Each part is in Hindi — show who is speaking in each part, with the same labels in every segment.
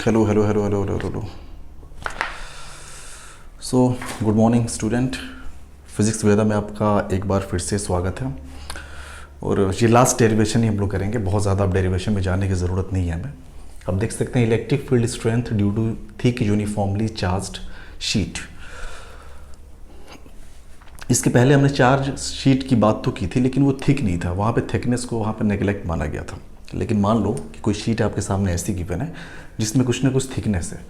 Speaker 1: Hello hello hello hello hello hello. So good morning student, physics Veda में आपका एक बार फिर से स्वागत है। और ये लास्ट डेरिवेशन ही हम लोग करेंगे, बहुत ज़्यादा अब डेरिवेशन में जाने की ज़रूरत नहीं है हमें। अब देख सकते हैं electric field strength due to thick uniformly charged sheet. इसके पहले हमने चार्ज शीट की बात तो की थी, लेकिन वो थिक नहीं था, वहाँ पे थिकनेस को वहाँ पे नेगलेक्ट माना गया था। लेकिन मान लो कि कोई शीट आपके सामने ऐसी गिवन है जिसमें कुछ ना कुछ थिकनेस है।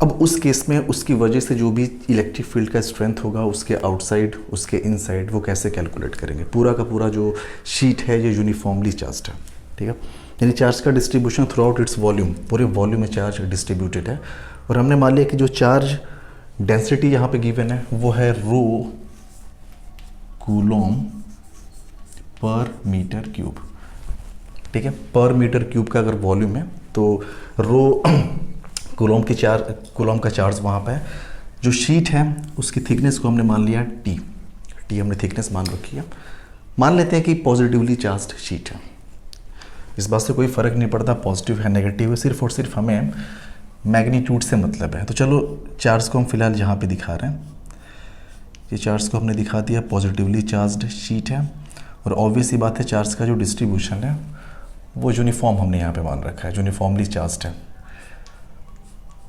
Speaker 1: अब उस केस में उसकी वजह से जो भी इलेक्ट्रिक फील्ड का स्ट्रेंथ होगा उसके आउटसाइड उसके इनसाइड वो कैसे कैलकुलेट करेंगे। पूरा का पूरा जो शीट है ये यूनिफॉर्मली चार्ज्ड है, ठीक है। यानी चार्ज का distribution through out its volume, पूरे वॉल्यूम में चार्ज डिस्ट्रीब्यूटेड है। और हमने मान लिया कि जो चार्ज डेंसिटी यहाँ पे गिवन है वो है रो कूलोम पर मीटर क्यूब, ठीक है। पर मीटर क्यूब का अगर वॉल्यूम है तो रो कूलोम का चार्ज वहाँ पे है। जो शीट है उसकी थिकनेस को हमने मान लिया टी हमने थिकनेस मान रखी है। मान लेते हैं कि पॉजिटिवली चार्ज्ड शीट है, इस बात से कोई फ़र्क नहीं पड़ता पॉजिटिव है नेगेटिव है, सिर्फ और सिर्फ हमें मैग्नीट्यूड से मतलब है। तो चलो चार्ज को हम फिलहाल यहाँ पे दिखा रहे हैं। ये चार्ज को हमने दिखा दिया, पॉजिटिवली चार्ज्ड शीट है। और ऑब्वियस ही बात है चार्ज का जो डिस्ट्रीब्यूशन है वो यूनिफॉर्म हमने यहाँ पे मान रखा है, यूनिफॉर्मली चार्ज्ड है।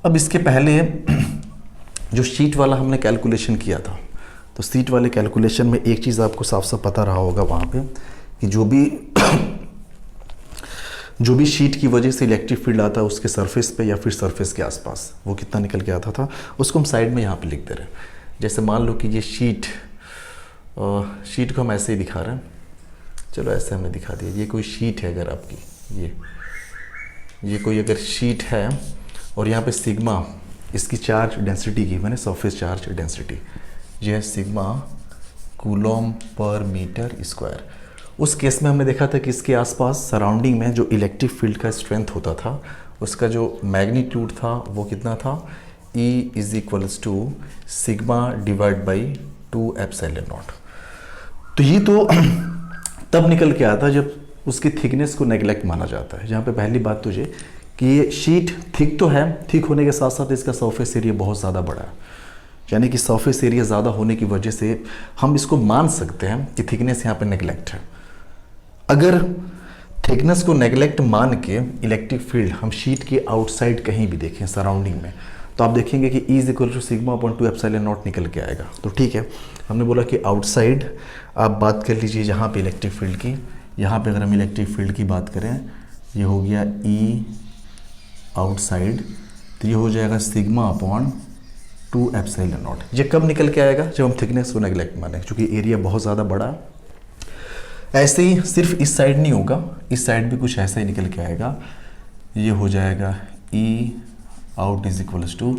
Speaker 1: अब इसके पहले जो शीट वाला हमने कैलकुलेशन किया था, तो शीट वाले कैलकुलेशन में एक चीज़ आपको साफ साफ पता रहा होगा वहाँ पे कि जो भी शीट की वजह से इलेक्ट्रिक फील्ड आता है उसके सरफेस पे या फिर सरफेस के आसपास वो कितना निकल के आता था, उसको हम साइड में यहाँ पे लिख दे रहे हैं। जैसे मान लो कि ये शीट को हम ऐसे ही दिखा रहे हैं, चलो ऐसे हमने दिखा दिया। ये कोई शीट है अगर आपकी, ये कोई अगर शीट है और यहाँ पे सिग्मा इसकी चार्ज डेंसिटी की मैंने सरफेस चार्ज डेंसिटी, ये है सिग्मा कूलोम पर मीटर स्क्वायर। उस केस में हमने देखा था कि इसके आसपास सराउंडिंग में जो इलेक्ट्रिक फील्ड का स्ट्रेंथ होता था उसका जो मैग्नीट्यूड था वो कितना था, E is equals to sigma divide by 2 epsilon not. तो ये तो तब निकल के आता जब उसकी थिकनेस को नेगलेक्ट माना जाता है। जहाँ पे पहली बात तो ये कि ये शीट थिक तो है, थिक होने के साथ साथ इसका सरफेस एरिया बहुत ज़्यादा बड़ा है, यानी कि सरफेस एरिया ज़्यादा होने की वजह से हम इसको मान सकते हैं कि थिकनेस यहाँ पे नेगलेक्ट है। अगर थिकनेस को नेगलेक्ट मान के इलेक्ट्रिक फील्ड हम शीट के आउटसाइड कहीं भी देखें सराउंडिंग में, तो आप देखेंगे कि E is equal to sigma upon 2 epsilon nought निकल के आएगा। तो ठीक है, हमने बोला कि आउटसाइड आप बात कर लीजिए यहाँ पे इलेक्ट्रिक फील्ड की। यहाँ पे अगर हम इलेक्ट्रिक फील्ड की बात करें, ये हो गया E आउटसाइड, तो ये हो जाएगा सिग्मा अपॉन 2 एप्सिलॉन नॉट। ये कब निकल के आएगा, जब हम थिकनेस को नेगलेक्ट माने, क्योंकि एरिया बहुत ज़्यादा बड़ा है। ऐसे ही सिर्फ इस साइड नहीं होगा, इस साइड भी कुछ ऐसा ही निकल के आएगा। ये हो जाएगा E out is equals to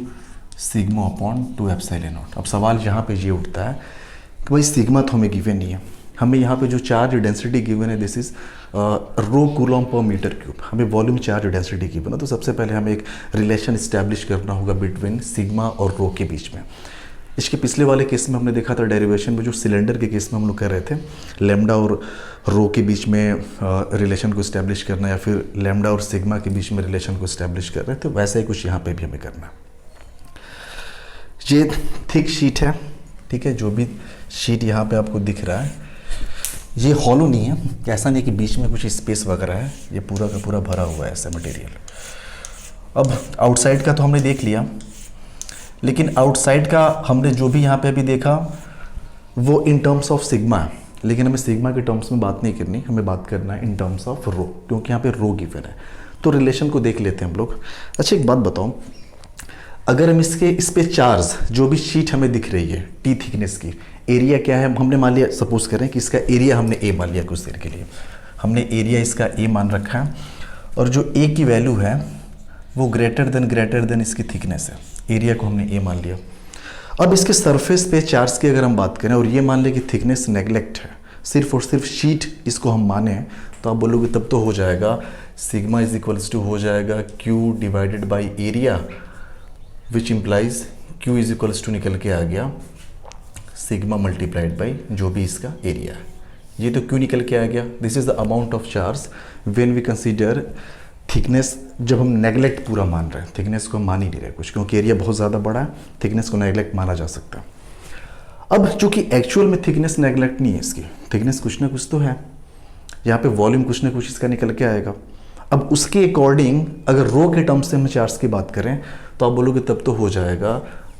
Speaker 1: sigma upon 2 epsilon not. अब सवाल यहाँ पे ये उठता है कि भाई सिग्मा तो हमें गिवन नहीं है, हमें यहाँ पे जो चार्ज डेंसिटी गिवन है this is rho coulomb per metre cube, हमें वॉल्यूम चार्ज डेंसिटी गिवन है। तो सबसे पहले हमें एक रिलेशन इस्टेब्लिश करना होगा बिटवीन सिग्मा और रो के बीच में। इसके पिछले वाले केस में हमने देखा था डेरिवेशन में, जो सिलेंडर के केस में हम लोग कर रहे थे, लैम्डा और रो के बीच में रिलेशन को इस्टेब्लिश करना या फिर लैम्डा और सिग्मा के बीच में रिलेशन को इस्टेब्लिश कर रहे थे, वैसा ही कुछ यहाँ पे भी हमें करना है। ये थिक शीट है, ठीक है। जो भी शीट यहाँ पे आपको दिख रहा है ये हॉलो नहीं है, ऐसा नहीं कि बीच में कुछ स्पेस वगैरह है, ये पूरा का पूरा भरा हुआ है ऐसा मटेरियल। अब आउटसाइड का तो हमने देख लिया, लेकिन आउटसाइड का हमने जो भी यहाँ पे अभी देखा वो इन टर्म्स ऑफ सिग्मा है, लेकिन हमें सिग्मा के टर्म्स में बात नहीं करनी, हमें बात करना है इन टर्म्स ऑफ रो, क्योंकि यहाँ पे रो गिवन है। तो रिलेशन को देख लेते हैं हम लोग। अच्छा एक बात बताओ, अगर हम इस पे चार्ज जो भी शीट हमें दिख रही है टी थिकनेस की, एरिया क्या है हमने मान लिया, सपोज करें कि इसका एरिया हमने ए मान लिया, कुछ देर के लिए हमने एरिया इसका ए मान रखा है, और जो ए की वैल्यू है वो ग्रेटर देन इसकी थिकनेस है, एरिया को हमने ए मान लिया। अब इसके सरफेस पे चार्ज की अगर हम बात करें और ये मान लें कि थिकनेस नेगलेक्ट है, सिर्फ और सिर्फ शीट इसको हम माने, तो आप बोलोगे तब तो हो जाएगा सिग्मा इज इक्वल्स टू हो जाएगा Q divided by area, which implies Q is equals to निकल के आ गया सिग्मा मल्टीप्लाइड बाई जो भी इसका एरिया है। ये तो क्यू निकल के आ गया, this is the amount of charge when we consider thickness जब हम नेगलेक्ट पूरा मान रहे हैं, थिकनेस को हम मान ही नहीं रहे कुछ, क्योंकि एरिया बहुत ज़्यादा बड़ा है, थिकनेस को नेगलेक्ट माना जा सकता है। अब चूंकि एक्चुअल में थिकनेस नेगलेक्ट नहीं है, इसकी थिकनेस कुछ ना कुछ तो है, यहाँ पे वॉल्यूम कुछ ना कुछ इसका निकल के आएगा। अब उसके अकॉर्डिंग अगर रो के टर्म्स से हम चार्ज की बात करें तो आप बोलोगे तब तो हो जाएगा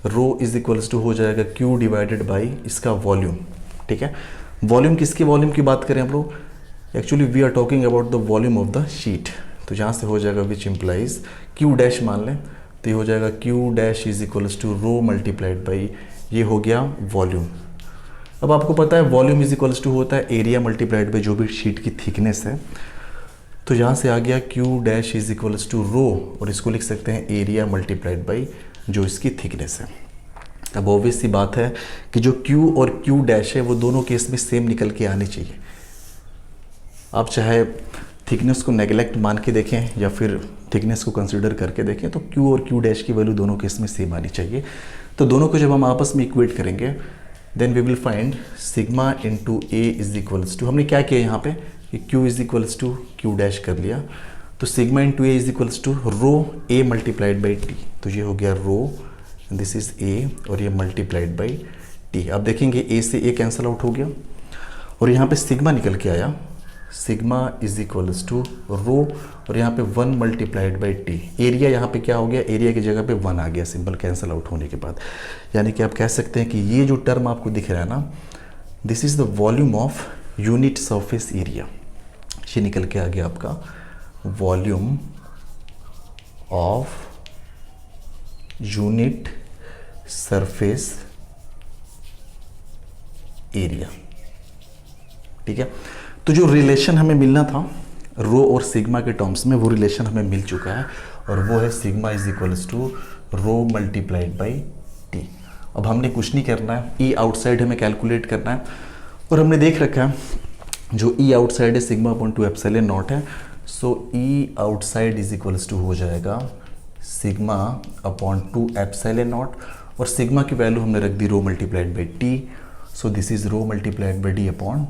Speaker 1: रो इज इक्वल्स टू हो जाएगा क्यू डिवाइडेड बाई इसका वॉल्यूम। ठीक है, वॉल्यूम किसकी वॉल्यूम की बात करें हम लोग, actually we are talking about the volume of the sheet. तो जहाँ से हो जाएगा विच इम्प्लाइज क्यू डैश मान लें, तो ये हो जाएगा Q dash is equals to rho multiplied by, ये हो गया वॉल्यूम। अब आपको पता है वॉल्यूम इज इक्वल्स टू होता है एरिया मल्टीप्लाइड बाई जो भी शीट की थिकनेस है। तो यहाँ से आ गया Q dash is equals to rho, और इसको लिख सकते हैं एरिया मल्टीप्लाइड बाई जो इसकी थिकनेस है। अब ऑब्वियस सी बात है कि जो क्यू और क्यू डैश है वो दोनों केस में सेम निकल के आनी चाहिए। आप चाहे थिकनेस को नेगलेक्ट मान के देखें या फिर थिकनेस को कंसिडर करके देखें, तो क्यू और क्यू डैश की वैल्यू दोनों केस में सेम आनी चाहिए। तो दोनों को जब हम आपस में इक्वेट करेंगे then we will find sigma into A is equals to, हमने क्या किया यहाँ पे कि Q is equals to Q dash कर लिया, तो sigma into A is equals to rho A multiplied by T. तो ये हो गया रो, दिस इज ए, और ये मल्टीप्लाइड बाई टी। अब देखेंगे ए से ए कैंसिल आउट हो गया और यहाँ पे सिग्मा निकल के आया, sigma is equals to rho, और यहाँ पे 1 मल्टीप्लाइड बाई टी। एरिया यहाँ पे क्या हो गया, एरिया की जगह पे 1 आ गया सिंपल कैंसिल आउट होने के बाद। यानी कि आप कह सकते हैं कि ये जो टर्म आपको दिख रहा है ना, this is the volume of unit surface area. ये निकल के आ गया आपका volume of unit surface area. ठीक है, तो जो रिलेशन हमें मिलना था रो और सिग्मा के टर्म्स में, वो रिलेशन हमें मिल चुका है, और वो है sigma is equals to rho multiplied by T. अब हमने कुछ नहीं करना है, ई आउटसाइड हमें कैलकुलेट करना है, और हमने देख रखा है जो ई आउटसाइड है सिग्मा अपॉन 2 एप्सिलॉन नॉट है। So E outside is equals to हो जाएगा सिग्मा अपॉन 2 एप्सिलॉन नॉट, और सिग्मा की वैल्यू हमने रख दी rho multiplied by T. So this is rho multiplied by D upon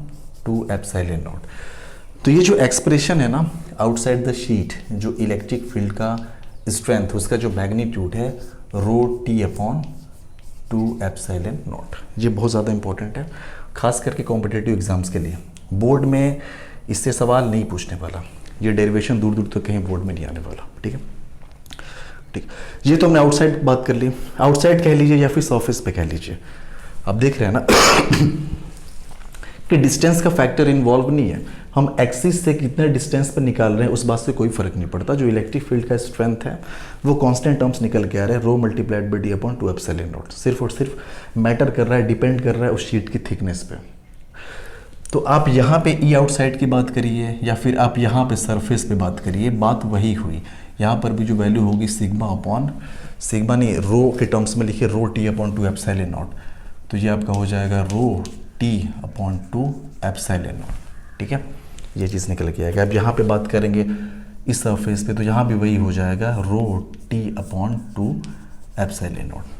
Speaker 1: 2 epsilon not. तो ये जो एक्सप्रेशन है ना आउटसाइड द शीट, जो इलेक्ट्रिक फील्ड का स्ट्रेंथ, उसका जो मैग्नीट्यूड है rho T upon 2 epsilon naught, ये बहुत ज़्यादा इंपॉर्टेंट है खास करके कॉम्पिटिटिव एग्जाम्स के लिए। बोर्ड में इससे सवाल नहीं पूछने वाला, ये डेरिवेशन दूर दूर तक कहीं बोर्ड में नहीं आने वाला। ठीक है, ठीक, ये तो हमने आउटसाइड बात कर ली, आउटसाइड कह लीजिए या फिर सरफेस पे कह लीजिए। अब देख रहे हैं ना कि डिस्टेंस का फैक्टर इन्वॉल्व नहीं है, हम एक्सिस से कितने डिस्टेंस पर निकाल रहे हैं उस बात से कोई फर्क नहीं पड़ता। जो इलेक्ट्रिक फील्ड का स्ट्रेंथ है वो कांस्टेंट टर्म्स निकल के आ रहे हैं rho multiplied by D upon 2 epsilon naught. सिर्फ और सिर्फ मैटर कर रहा है, डिपेंड कर रहा है उस शीट की थिकनेस पे। तो आप यहाँ पे ई आउटसाइड की बात करिए या फिर आप यहाँ पे सरफेस पे बात करिए, बात वही हुई। यहाँ पर भी जो वैल्यू होगी सिग्मा अपॉन, सिग्मा नहीं रो के टर्म्स में लिखिए रो टी अपॉन 2 एप्सिलॉन नॉट, तो ये आपका हो जाएगा रो टी अपॉन 2 एप्सिलॉन नॉट। ठीक है, ये चीज़ निकल के आएगा। अब यहाँ पे बात करेंगे इस सरफेस पे, तो यहाँ भी वही हो जाएगा रो टी अपॉन 2 एप्सिलॉन नॉट।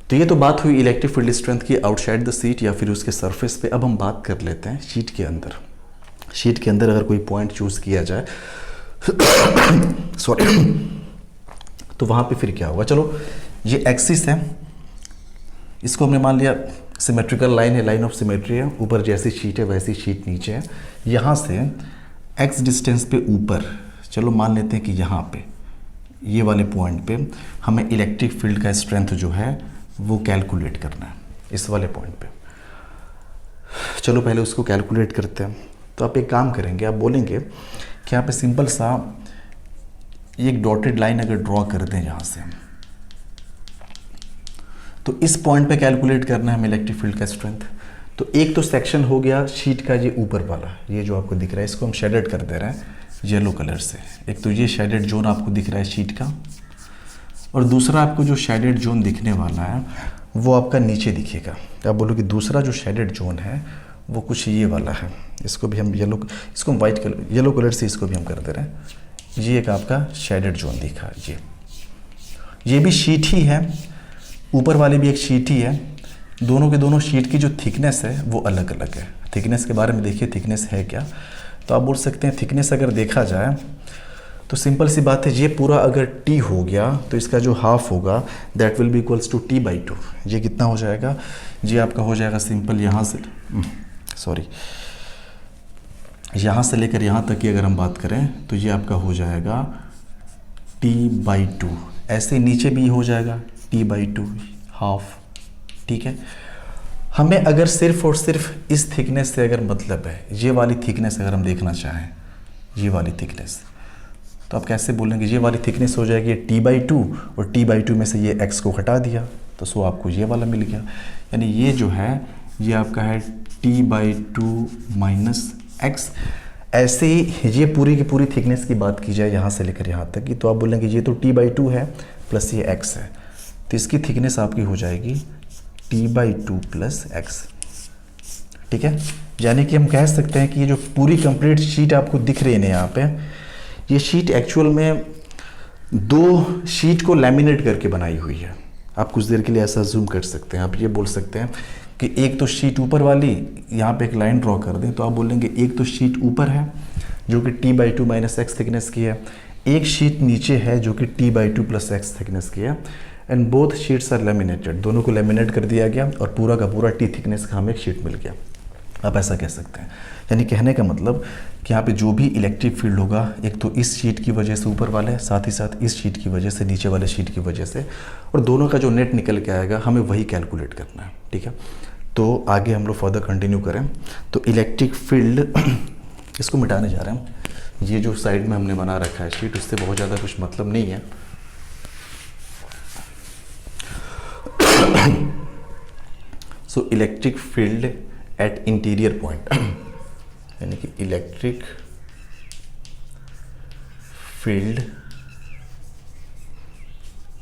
Speaker 1: तो ये तो बात हुई इलेक्ट्रिक फील्ड स्ट्रेंथ की आउटसाइड द शीट या फिर उसके सरफेस पे। अब हम बात कर लेते हैं शीट के अंदर। शीट के अंदर अगर कोई पॉइंट चूज किया जाए सॉरी तो वहाँ पे फिर क्या होगा। चलो ये एक्सिस है, इसको हमने मान लिया सिमेट्रिकल लाइन है, लाइन ऑफ सिमेट्री है, ऊपर जैसी शीट है वैसी शीट नीचे है। यहाँ से एक्स डिस्टेंस पे ऊपर चलो मान लेते हैं कि यहाँ पे ये वाले पॉइंट पे हमें इलेक्ट्रिक फील्ड का स्ट्रेंथ जो है वो कैलकुलेट करना है इस वाले पॉइंट पे। चलो पहले उसको कैलकुलेट करते हैं। तो आप एक काम करेंगे, आप बोलेंगे कि यहाँ पे सिंपल सा एक डॉटेड लाइन अगर ड्रॉ कर दें यहाँ से, तो इस पॉइंट पे कैलकुलेट करना है हमें इलेक्ट्रिक फील्ड का स्ट्रेंथ। तो एक तो सेक्शन हो गया शीट का ये ऊपर वाला, ये जो आपको दिख रहा है इसको हम शेडेड कर दे रहे हैं येलो कलर से। एक तो ये शेडेड जोन आपको दिख रहा है शीट का, और दूसरा आपको जो शेडेड जोन दिखने वाला है वो आपका नीचे दिखेगा। आप बोलो कि दूसरा जो शेडेड जोन है वो कुछ ये वाला है, इसको भी हम येलो, इसको हम वाइट कलर येलो कलर से इसको भी हम कर दे रहे हैं। ये एक आपका शेडेड जोन दिखा, ये भी शीट ही है, ऊपर वाली भी एक शीट ही है। दोनों के दोनों शीट की जो थिकनेस है वो अलग अलग है। थिकनेस के बारे में देखिए थिकनेस है क्या, तो आप बोल सकते हैं थिकनेस अगर देखा जाए तो सिंपल सी बात है, ये पूरा अगर t हो गया तो इसका जो हाफ होगा that will be equals to t/2। ये कितना हो जाएगा, ये आपका हो जाएगा सिंपल यहाँ से यहाँ से लेकर यहाँ तक की अगर हम बात करें तो ये आपका हो जाएगा t/2। ऐसे नीचे भी हो जाएगा t/2 हाफ। ठीक है, हमें अगर सिर्फ और सिर्फ इस थिकनेस से अगर मतलब है, ये वाली थिकनेस अगर हम देखना चाहें, ये वाली थिकनेस, तो आप कैसे बोलेंगे, ये वाली थिकनेस हो जाएगी t/2 और t/2 में से ये x को हटा दिया तो सो आपको ये वाला मिल गया। यानी ये जो है ये आपका है t/2 माइनस x। ऐसे ही ये पूरी की पूरी थिकनेस की बात की जाए यहाँ से लेकर यहाँ तक की, तो आप बोलेंगे ये तो t/2 है प्लस ये x है, तो इसकी थिकनेस आपकी हो जाएगी t/2 प्लस x। ठीक है, यानी कि हम कह सकते हैं कि ये जो पूरी कंप्लीट शीट आपको दिख रही है ना यहाँ पे, ये शीट एक्चुअल में दो शीट को लैमिनेट करके बनाई हुई है। आप कुछ देर के लिए ऐसा जूम कर सकते हैं, आप ये बोल सकते हैं कि एक तो शीट ऊपर वाली, यहाँ पे एक लाइन ड्रॉ कर दें तो आप बोलेंगे एक तो शीट ऊपर है जो कि t/2 माइनस x थिकनेस की है, एक शीट नीचे है जो कि t/2 प्लस x थिकनेस की है, and both sheets are laminated. दोनों को लेमिनेट कर दिया गया और पूरा का पूरा t थिकनेस का हमें एक शीट मिल गया। आप ऐसा कह सकते हैं, यानी कहने का मतलब कि यहाँ पे जो भी इलेक्ट्रिक फील्ड होगा एक तो इस शीट की वजह से ऊपर वाले, साथ ही साथ इस शीट की वजह से नीचे वाले शीट की वजह से, और दोनों का जो नेट निकल के आएगा हमें वही कैलकुलेट करना है। ठीक है, तो आगे हम लोग फर्दर कंटिन्यू करें। तो इलेक्ट्रिक फील्ड इसको मिटाने जा रहे हैं हम। ये जो साइड में हमने बना रखा है शीट, उससे बहुत ज़्यादा कुछ मतलब नहीं है। So electric field eight interior point, यानी कि electric field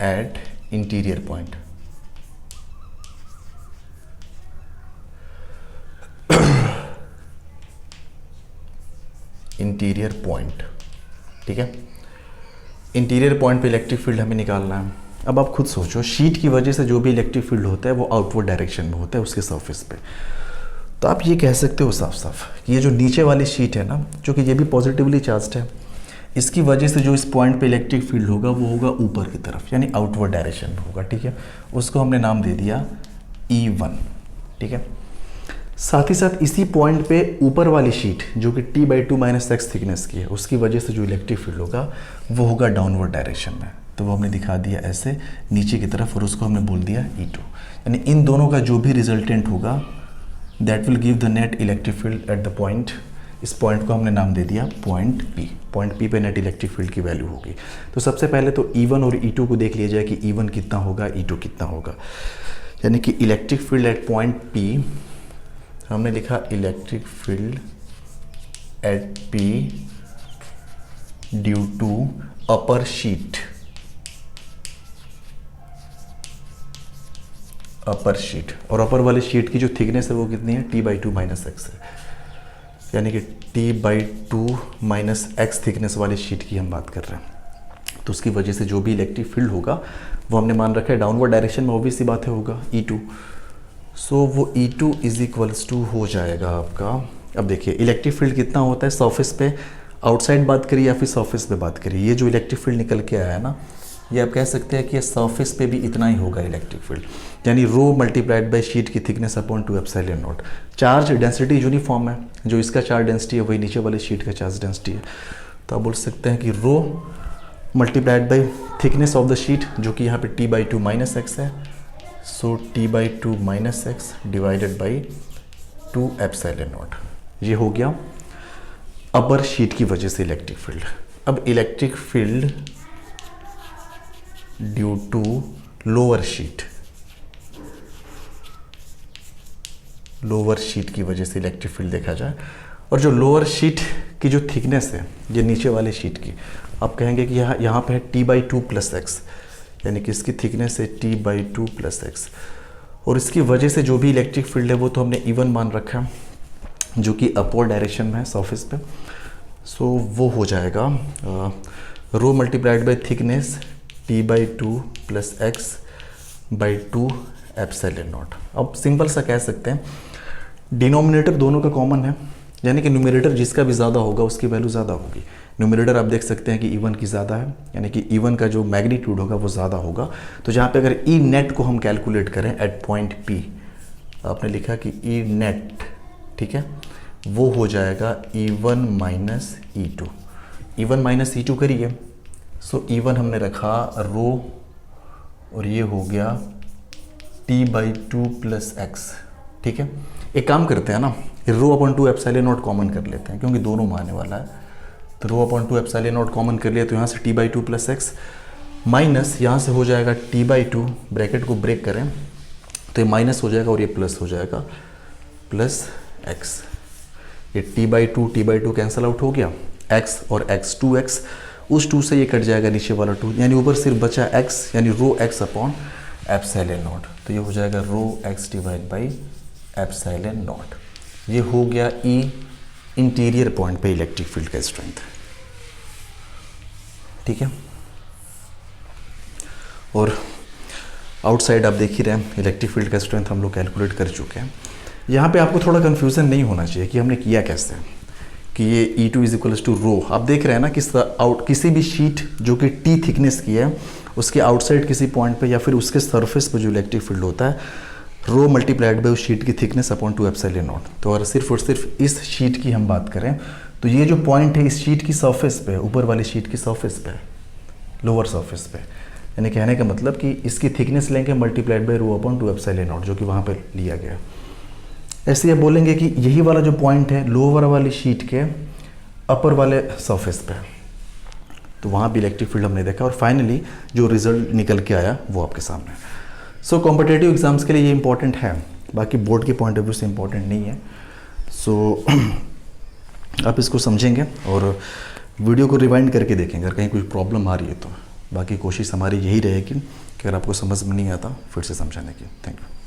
Speaker 1: eight interior point. Interior point, ठीक है, इंटीरियर पॉइंट पे इलेक्ट्रिक फील्ड हमें निकालना है। अब आप खुद सोचो, शीट की वजह से जो भी इलेक्ट्रिक फील्ड होता है वो आउटवर्ड डायरेक्शन में होता है उसके सरफेस पे। तो आप ये कह सकते हो साफ साफ कि ये जो नीचे वाली शीट है ना, जो कि ये भी पॉजिटिवली चार्ज्ड है, इसकी वजह से जो इस पॉइंट पे इलेक्ट्रिक फील्ड होगा वो होगा ऊपर की तरफ, यानी आउटवर्ड डायरेक्शन में होगा। ठीक है, उसको हमने नाम दे दिया E1। ठीक है, साथ ही साथ इसी पॉइंट पे ऊपर वाली शीट जो कि t/2 माइनस x थिकनेस की है, उसकी वजह से जो इलेक्ट्रिक फील्ड होगा वो होगा डाउनवर्ड डायरेक्शन में। तो वो हमने दिखा दिया ऐसे नीचे की तरफ, और उसको हमने बोल दिया E2। यानी इन दोनों का जो भी रिजल्टेंट होगा that will give the net electric field at the point. इस पॉइंट को हमने नाम दे दिया पॉइंट P। पॉइंट P पे नेट इलेक्ट्रिक फील्ड की वैल्यू होगी। तो सबसे पहले तो E1 और E2 को देख लिया जाए कि E1 कितना होगा, E2 कितना होगा। यानी कि electric field at point P, हमने लिखा electric field at P due to upper sheet, upper sheet, और अपर वाली शीट की जो थिकनेस है वो कितनी है, t/2 माइनस x है। यानी कि t/2 माइनस x थिकनेस वाली शीट की हम बात कर रहे हैं। तो उसकी वजह से जो भी इलेक्ट्रिक फील्ड होगा वो हमने मान रखा है डाउनवर्ड डायरेक्शन में, ऑब्वियस सी बात है होगा E2। सो वो E2 इज इक्वल्स टू हो जाएगा आपका। अब देखिए इलेक्ट्रिक फील्ड कितना होता है सरफेस पे, आउटसाइड बात करिए या फिर सरफेस पे बात करिए, ये जो इलेक्ट्रिक फील्ड निकल के आया है ना, ये आप कह सकते हैं कि ये सरफेस पे भी इतना ही होगा इलेक्ट्रिक फील्ड, यानी रो मल्टीप्लाइड बाय शीट की thickness upon 2 epsilon not. Charge density uniform है, जो इसका चार्ज डेंसिटी है वही नीचे वाली शीट का चार्ज डेंसिटी है। तो आप बोल सकते हैं कि rho multiplied by thickness of the sheet, जो कि यहाँ पे t/2 माइनस x है, so t/2 minus x divided by 2 epsilon naught. ये हो गया अपर शीट की वजह से इलेक्ट्रिक फील्ड। अब electric field due to lower sheet, lower sheet की वजह से इलेक्ट्रिक फील्ड देखा जाए, और जो लोअर शीट की जो थिकनेस है ये नीचे वाले शीट की, आप कहेंगे कि यहाँ पे है t/2 प्लस x, यानी कि इसकी थिकनेस है t/2 प्लस x, और इसकी वजह से जो भी इलेक्ट्रिक फील्ड है वो तो हमने E1 मान रखा है, जो कि अपवर्ड डायरेक्शन में है सरफेस पे। सो वो हो जाएगा rho multiplied by thickness t/2 plus x by 2 epsilon not. अब सिंपल सा कह सकते हैं डिनोमिनेटर दोनों का कॉमन है, यानी कि न्यूमरेटर जिसका भी ज़्यादा होगा उसकी वैल्यू ज़्यादा होगी। न्यूमरेटर आप देख सकते हैं कि E1 की ज़्यादा है, यानी कि E1 का जो मैग्नीट्यूड होगा वो ज़्यादा होगा। तो जहाँ पे अगर ई नेट को हम कैलकुलेट करें एट पॉइंट P, आपने लिखा कि ई नेट, ठीक है, वो हो जाएगा E1 minus E2। E1 minus E2 करिए, सो E1 हमने रखा रो और ये हो गया T/2 प्लस एक्स, ठीक है। एक काम करते हैं ना, rho upon 2 epsilon not common कर लेते हैं क्योंकि दोनों में आने वाला है। तो rho upon 2 epsilon not common कर लिया तो यहाँ से T/2 प्लस एक्स माइनस यहाँ से हो जाएगा T/2, ब्रैकेट को ब्रेक करें तो ये माइनस हो जाएगा और ये प्लस हो जाएगा प्लस एक्स। ये T/2 कैंसिल आउट हो गया, x और x 2x, उस 2 से ये कट जाएगा नीचे वाला 2, यानी ऊपर सिर्फ बचा x, यानी रो x अपॉन एप्सिलॉन नॉट। तो ये हो जाएगा रो x divide by epsilon naught. ये हो गया E इंटीरियर पॉइंट पे इलेक्ट्रिक फील्ड का स्ट्रेंथ, ठीक है। और आउटसाइड आप देख ही रहे हैं, इलेक्ट्रिक फील्ड का स्ट्रेंथ हम लोग कैलकुलेट कर चुके हैं। यहाँ पे आपको थोड़ा कन्फ्यूज़न नहीं होना चाहिए कि हमने किया कैसे, कि ये E2 इज इक्वल्स टू रो। आप देख रहे हैं ना कि किसी भी शीट जो कि T थिकनेस की है उसके आउटसाइड किसी पॉइंट पे या फिर उसके सरफेस पे जो इलेक्ट्रिक फील्ड होता है, रो मल्टीप्लाइड बाय उस शीट की थिकनेस अपॉन 2 एप्सिलॉन नॉट। तो अगर सिर्फ और सिर्फ इस शीट की हम बात करें तो ये जो पॉइंट है इस शीट की सरफेस पे, ऊपर वाली शीट की सरफेस पे, लोअर सरफेस पे, यानी कहने का मतलब कि इसकी थिकनेस लेंगे multiplied by rho upon 2 epsilon not, जो कि वहाँ पे लिया गया। ऐसे ये बोलेंगे कि यही वाला जो पॉइंट है लोअर वाली शीट के अपर वाले सरफेस पे, तो वहाँ भी इलेक्ट्रिक फील्ड हमने देखा और फाइनली जो रिजल्ट निकल के आया वो आपके सामने है। सो कॉम्पिटिटिव एग्जाम्स के लिए ये इंपॉर्टेंट है, बाकी बोर्ड के पॉइंट ऑफ व्यू से इंपॉर्टेंट नहीं है। सो आप इसको समझेंगे और वीडियो को रिवाइंड करके देखेंगे अगर कहीं कोई प्रॉब्लम आ रही है तो। बाकी कोशिश हमारी यही रहेगी कि अगर आपको समझ में नहीं आता फिर से समझाने की। Thank you.